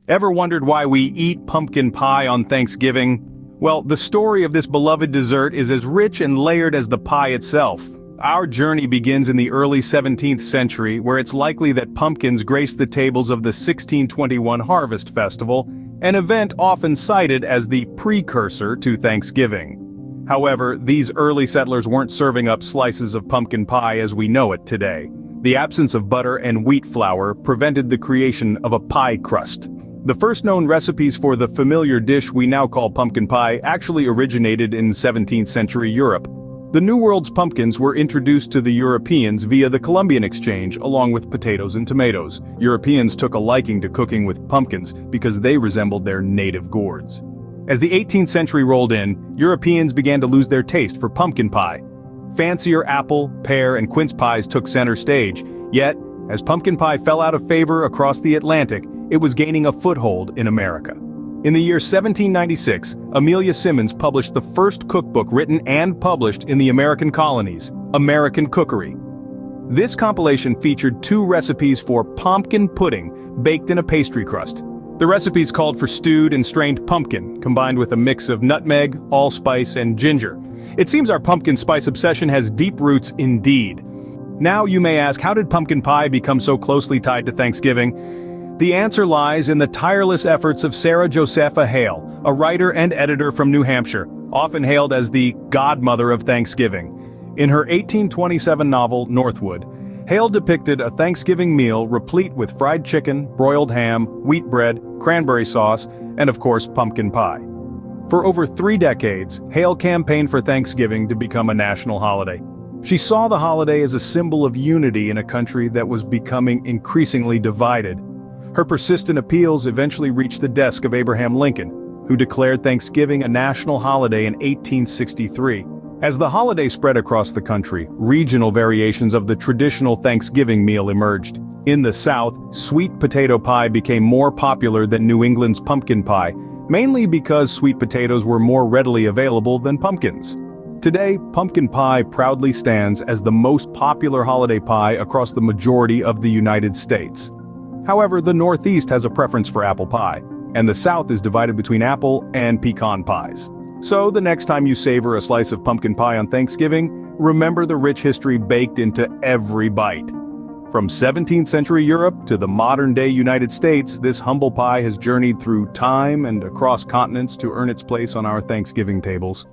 Ever wondered why we eat pumpkin pie on Thanksgiving? Well, the story of this beloved dessert is as rich and layered as the pie itself. Our journey begins in the early 17th century, where it's likely that pumpkins graced the tables of the 1621 Harvest Festival, an event often cited as the precursor to Thanksgiving. However, these early settlers weren't serving up slices of pumpkin pie as we know it today. The absence of butter and wheat flour prevented the creation of a pie crust. The first known recipes for the familiar dish we now call pumpkin pie actually originated in 17th century Europe. The New World's pumpkins were introduced to the Europeans via the Columbian Exchange along with potatoes and tomatoes. Europeans took a liking to cooking with pumpkins because they resembled their native gourds. As the 18th century rolled in, Europeans began to lose their taste for pumpkin pie. Fancier apple, pear, and quince pies took center stage, yet, as pumpkin pie fell out of favor across the Atlantic, it was gaining a foothold in America. In the year 1796, Amelia Simmons published the first cookbook written and published in the American colonies, American Cookery. This compilation featured 2 recipes for pumpkin pudding baked in a pastry crust. The recipes called for stewed and strained pumpkin, combined with a mix of nutmeg, allspice, and ginger. It seems our pumpkin spice obsession has deep roots indeed. Now you may ask, how did pumpkin pie become so closely tied to Thanksgiving? The answer lies in the tireless efforts of Sarah Josepha Hale, a writer and editor from New Hampshire, often hailed as the godmother of Thanksgiving. In her 1827 novel, Northwood, Hale depicted a Thanksgiving meal replete with fried chicken, broiled ham, wheat bread, cranberry sauce, and of course pumpkin pie. For over 3 decades, Hale campaigned for Thanksgiving to become a national holiday. She saw the holiday as a symbol of unity in a country that was becoming increasingly divided. Her persistent appeals eventually reached the desk of Abraham Lincoln, who declared Thanksgiving a national holiday in 1863. As the holiday spread across the country, regional variations of the traditional Thanksgiving meal emerged. In the South, sweet potato pie became more popular than New England's pumpkin pie, mainly because sweet potatoes were more readily available than pumpkins. Today, pumpkin pie proudly stands as the most popular holiday pie across the majority of the United States. However, the Northeast has a preference for apple pie, and the South is divided between apple and pecan pies. So the next time you savor a slice of pumpkin pie on Thanksgiving, remember the rich history baked into every bite. From 17th century Europe to the modern-day United States, this humble pie has journeyed through time and across continents to earn its place on our Thanksgiving tables.